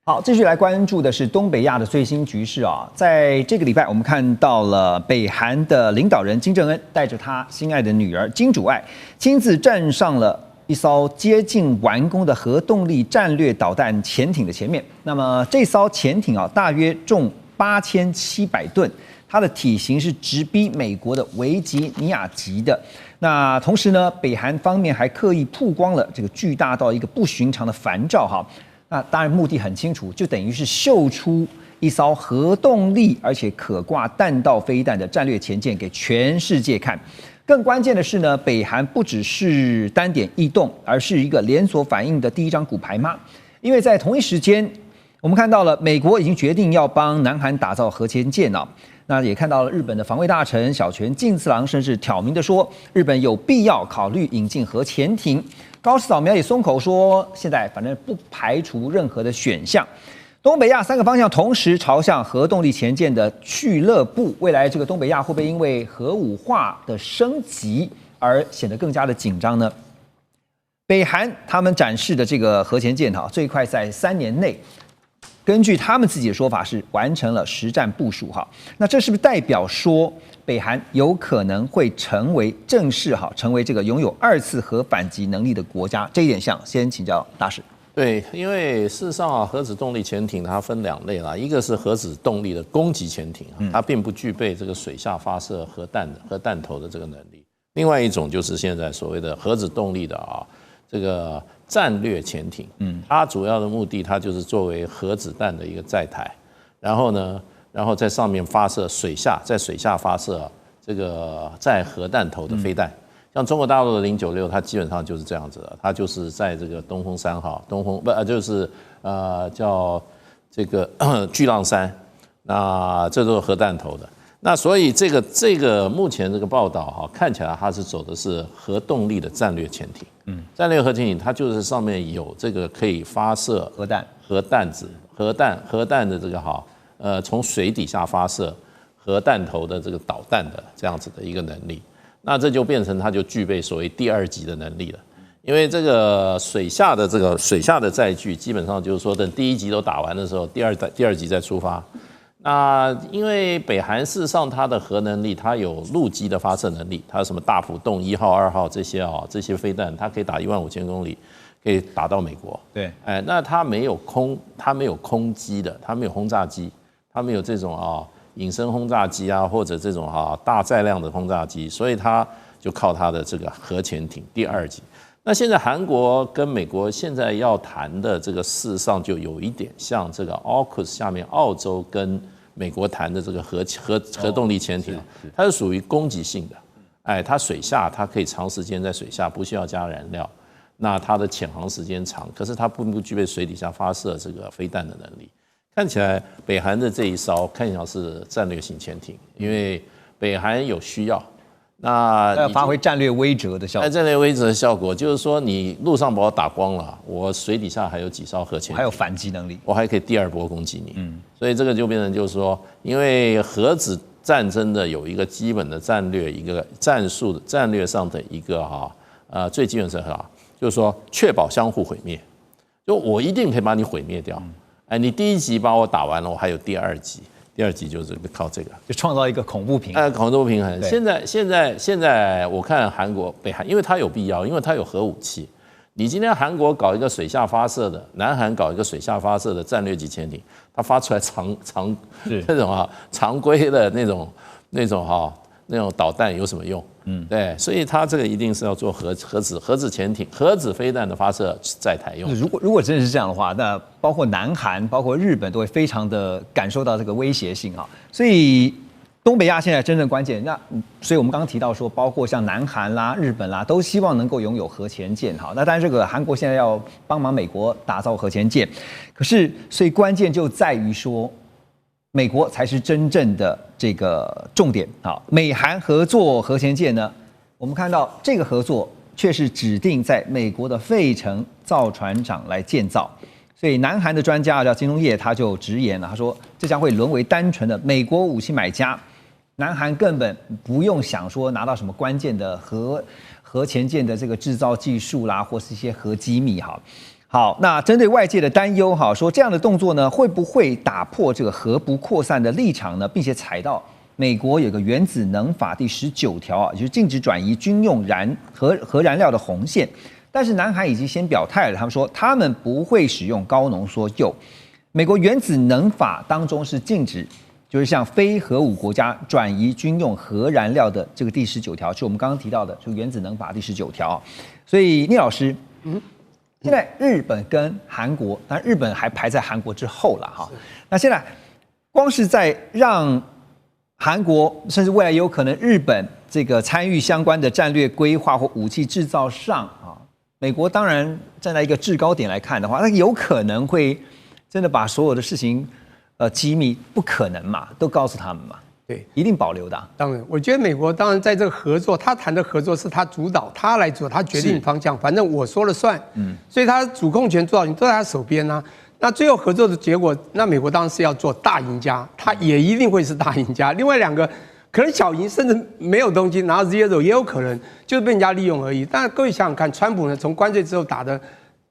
好，继续来关注的是东北亚的最新局势啊。在这个礼拜，我们看到了北韩的领导人金正恩带着他心爱的女儿金主爱，亲自站上了一艘接近完工的核动力战略导弹潜艇的前面。那么这艘潜艇啊，大约重8700吨，它的体型是直逼美国的维吉尼亚级的。那同时呢，北韩方面还刻意曝光了这个巨大到一个不寻常的帆照哈。那当然目的很清楚，就等于是秀出一艘核动力而且可挂弹道飞弹的战略潜舰给全世界看。更关键的是呢，北韩不只是单点异动，而是一个连锁反应的第一张骨牌嘛。因为在同一时间，我们看到了美国已经决定要帮南韩打造核潜舰啊。那也看到了日本的防卫大臣小泉进次郎甚至挑明的说，日本有必要考虑引进核潜艇。高市早苗也松口说，现在反正不排除任何的选项。东北亚3个方向同时朝向核动力潜舰的俱乐部，未来这个东北亚会不会因为核武化的升级而显得更加的紧张呢？北韩他们展示的这个核潜舰最快在3年内，根据他们自己的说法是完成了实战部署哈。那这是不是代表说北韩有可能会成为正式成为这个拥有2次核反击能力的国家？这一点先请教大使。对，因为事实上核子动力潜艇它分2类啦，一个是核子动力的攻击潜艇，它并不具备这个水下发射核弹头的这个能力；另外一种就是现在所谓的核子动力的这个战略潜艇，它主要的目的它就是作为核子弹的一个载台，然后在上面发射在水下发射这个载核弹头的飞弹。像中国大陆的096，它基本上就是这样子的，它就是在这个东风3号，就是叫这个巨浪3，那这都是核弹头的。那所以这个目前这个报道看起来它是走的是核动力的战略潜艇，战略核潜艇它就是上面有这个可以发射核弹的这个从水底下发射核弹头的这个导弹的这样子的一个能力。那这就变成它就具备所谓第2级的能力了，因为这个水下的载具基本上就是说等第1级都打完的时候，第二级再出发。那因为北韩事实上它的核能力，它有陆基的发射能力，它有什么大浦洞1号、2号这些飞弹，它可以打15000公里，可以打到美国。对，那它没有空机的，它没有轰炸机，它没有这种隐身轰炸机或者这种大载量的轰炸机，所以它就靠它的这个核潜艇第2级。那现在韩国跟美国现在要谈的这个事实上就有一点像这个 AUKUS 下面澳洲跟美国谈的这个核动力潜艇，它是属于攻击性的，它水下它可以长时间在水下不需要加燃料，那它的潜航时间长，可是它并不具备水底下发射这个飞弹的能力。看起来北韩的这一艘看起来是战略型潜艇，因为北韩有需要，那要发挥战略威慑的效果。战略威慑的效果就是说，你陆上把我打光了，我水底下还有几艘核潜艇，还有反击能力，我还可以第2波攻击你。所以这个就变成就是说，因为核子战争的有一个基本的战略，一个战略上的一个最基本是就是说确保相互毁灭，就我一定可以把你毁灭掉。你第1级把我打完了，我还有第2级，第2级就是靠这个，就创造一个恐怖平衡。恐怖平衡。现在我看韩国北韩，因为它有必要，因为它有核武器。你今天韩国搞一个水下发射的，南韩搞一个水下发射的战略级潜艇，它发出来那种常规的那种导弹有什么用？对，所以它这个一定是要做核子潜艇、核子飞弹的发射载台用。如果真的是这样的话，那包括南韩、包括日本都会非常的感受到这个威胁性所以东北亚现在真正关键，所以我们刚刚提到说，包括像南韩啦、日本啦，都希望能够拥有核潜舰那当然这个韩国现在要帮忙美国打造核潜舰，可是所以关键就在于说，美国才是真正的这个重点。美韩合作核潜舰呢，我们看到这个合作却是指定在美国的费城造船厂来建造，所以南韩的专家叫金东业他就直言了，他说这将会沦为单纯的美国武器买家，南韩根本不用想说拿到什么关键的核潜舰的这个制造技术啦，或是一些核机密好，那针对外界的担忧，哈，说这样的动作呢，会不会打破这个核不扩散的立场呢？并且踩到美国有个原子能法第19条啊，就是禁止转移军用核燃料的红线。但是南韩已经先表态了，他们说他们不会使用高浓缩铀。美国原子能法当中是禁止，就是向非核武国家转移军用核燃料的这个第19条，是我们刚刚提到的，就原子能法第19条。所以聂老师，现在日本跟韩国，当然日本还排在韩国之后了哈。那现在光是在让韩国，甚至未来有可能日本这个参与相关的战略规划或武器制造上啊，美国当然站在一个制高点来看的话，那有可能会真的把所有的事情机密，不可能嘛，都告诉他们嘛。对，一定保留的当然，我觉得美国当然在这个合作，他谈的合作是他主导，他来做，他决定方向，反正我说了算。所以他主控权、主导权都在他手边啊。那最后合作的结果，那美国当然是要做大赢家，他也一定会是大赢家。另外两个可能小赢，甚至没有东西拿到 zero 也有可能，就是被人家利用而已。但是各位想想看，川普呢从关税之后打的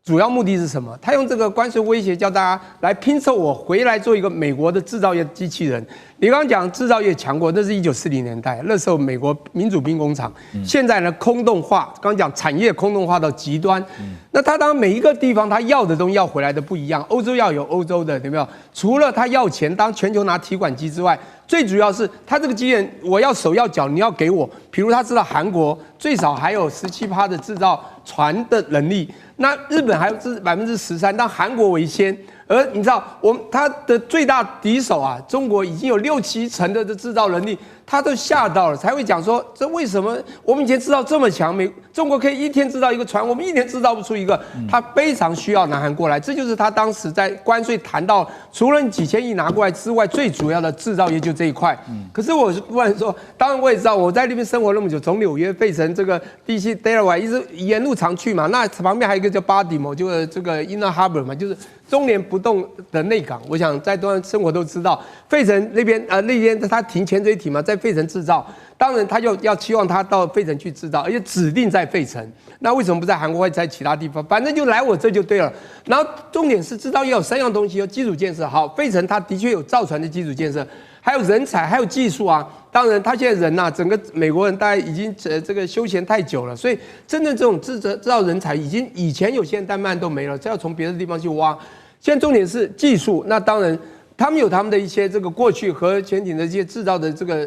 主要目的是什么？他用这个关税威胁叫大家来拼凑我回来做一个美国的制造业机器人。你刚刚讲制造业强国，那是1940年代，那时候美国民主兵工厂。现在呢，空洞化，刚刚讲产业空洞化到极端。那他当然每一个地方他要的东西要回来的不一样，欧洲要有欧洲的，有没有？除了他要钱，当全球拿提款机之外，最主要是他这个机器人，我要手要脚，你要给我。比如他知道韩国最少还有17%的制造船的能力，那日本还有13%，但韩国为先。而你知道，他的最大敌手啊，中国已经有6-7成的制造能力，他都吓到了，才会讲说，这为什么我们以前制造这么强，中国可以一天制造一个船，我们一年制造不出一个，他非常需要南韩过来，这就是他当时在关税谈到，除了你几千亿拿过来之外，最主要的制造业就这一块。可是我不然说，当然我也知道，我在那边生活那么久，从纽约、费城这个 DC Delaware 一直沿路常去嘛，那旁边还有一个叫Baltimore，就是这个 Inner Harbor 嘛，就是中联不动的内港，我想在多生活都知道，费城那边那边他停潜水艇嘛，在费城制造，当然他就要期望他到费城去制造，而且指定在费城。那为什么不在韩国或在其他地方？反正就来我这就对了。然后重点是制造业有3样东西，有基础建设。好，费城它的确有造船的基础建设，还有人才，还有技术啊。当然，他现在人呐，整个美国人大概已经这个休闲太久了，所以真正这种制造人才已经以前有些但慢慢都没了，这要从别的地方去挖。现在重点是技术，那当然。他们有他们的一些这个过去核潜艇的一些制造的这个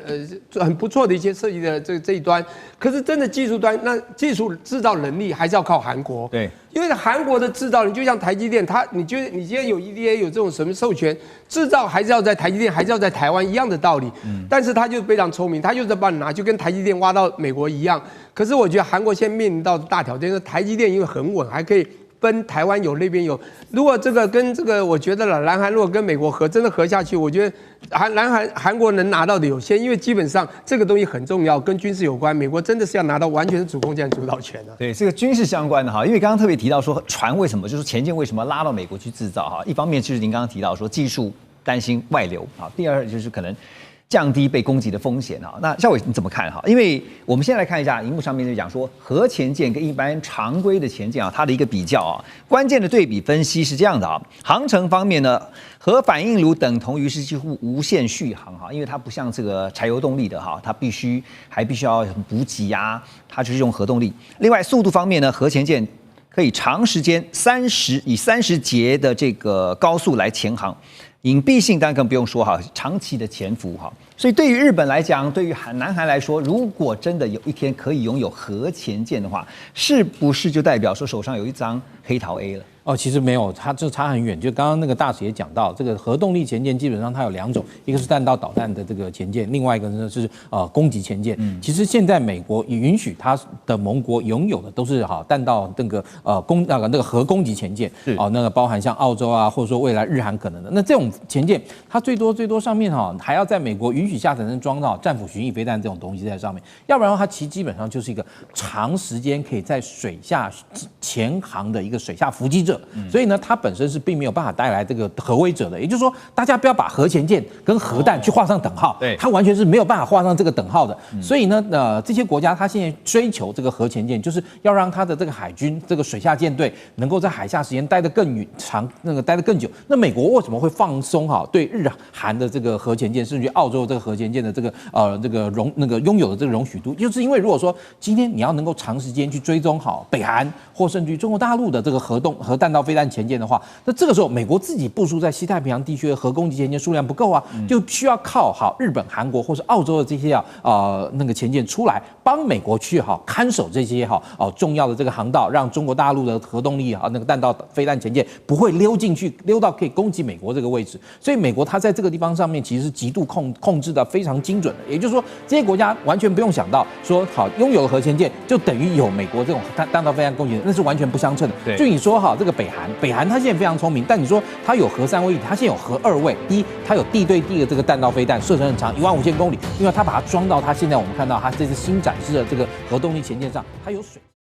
很不错的一些设计的这一端，可是真的技术端那技术制造能力还是要靠韩国。对，因为韩国的制造，你就像台积电，你觉得你今天有 EDA 有这种什么授权，制造还是要在台积电，还是要在台湾一样的道理。但是他就非常聪明，他就是帮你拿，就跟台积电挖到美国一样。可是我觉得韩国现在面临到的大挑战是台积电因为很稳，还可以。分台湾有那边有，如果这个跟这个，我觉得了，南韩如果跟美国合，真的合下去，我觉得韩国能拿到的有限，因为基本上这个东西很重要，跟军事有关，美国真的是要拿到完全是主控权、主导权的。对，这个军事相关的哈，因为刚刚特别提到说船为什么就是前舰为什么拉到美国去制造哈，一方面就是您刚刚提到说技术担心外流啊，第二就是可能。降低被攻击的风险啊，那孝瑋你怎么看哈？因为我们先来看一下荧幕上面就讲说核潜舰跟一般常规的潜舰啊，它的一个比较啊，关键的对比分析是这样的啊，航程方面呢，核反应炉等同于是几乎无限续航哈，因为它不像这个柴油动力的哈，它必须要补给啊，它就是用核动力。另外速度方面呢，核潜舰可以长时间以30节的这个高速来潜航。隐蔽性当然更不用说哈，长期的潜伏哈，所以对于日本来讲，对于南韩来说，如果真的有一天可以拥有核潜舰的话，是不是就代表说手上有一张黑桃 A 了？哦，其实没有，它就差很远。就刚刚那个大使也讲到，这个核动力潜舰基本上它有2种，一个是弹道导弹的这个潜舰，另外一个呢是攻击潜舰。其实现在美国也允许它的盟国拥有的都是弹道那个那个核攻击潜舰，那个包含像澳洲啊，或者说未来日韩可能的。那这种潜舰，它最多上面还要在美国允许下才能装到战斧巡弋飞弹这种东西在上面，要不然它其实基本上就是一个长时间可以在水下潜航的一个水下伏击者。者，所以呢，它本身是并没有办法带来这个核威者的。也就是说，大家不要把核潜舰跟核弹去画上等号，对，它完全是没有办法画上这个等号的。所以呢，这些国家它现在追求这个核潜舰，就是要让它的这个海军这个水下舰队能够在海下时间待得更长，待得更久。那美国为什么会放松对日韩的这个核潜舰，甚至于澳洲这个核潜舰的这个拥有的这个容许度，就是因为如果说今天你要能够长时间去追踪北韩或甚至于中国大陆的这个核弹道飞弹潜舰的话，那这个时候美国自己部署在西太平洋地区的核攻击潜舰数量不够啊，就需要靠日本、韩国或是澳洲的这些潜舰出来帮美国去看守这些重要的这个航道，让中国大陆的核动力弹道飞弹潜舰不会溜到可以攻击美国这个位置。所以美国它在这个地方上面其实是极度控制的非常精准的，也就是说这些国家完全不用想到说拥有了核潜舰就等于有美国这种弹道飞弹攻击，那是完全不相称的。对，就你说这个北韩它现在非常聪明，但你说它有核3位一体，它现在有核2位，第一它有地对地的这个弹道飞弹，射程很长15000公里，因为它把它装到它现在我们看到它这次新展示的这个核动力潜舰上，它有水。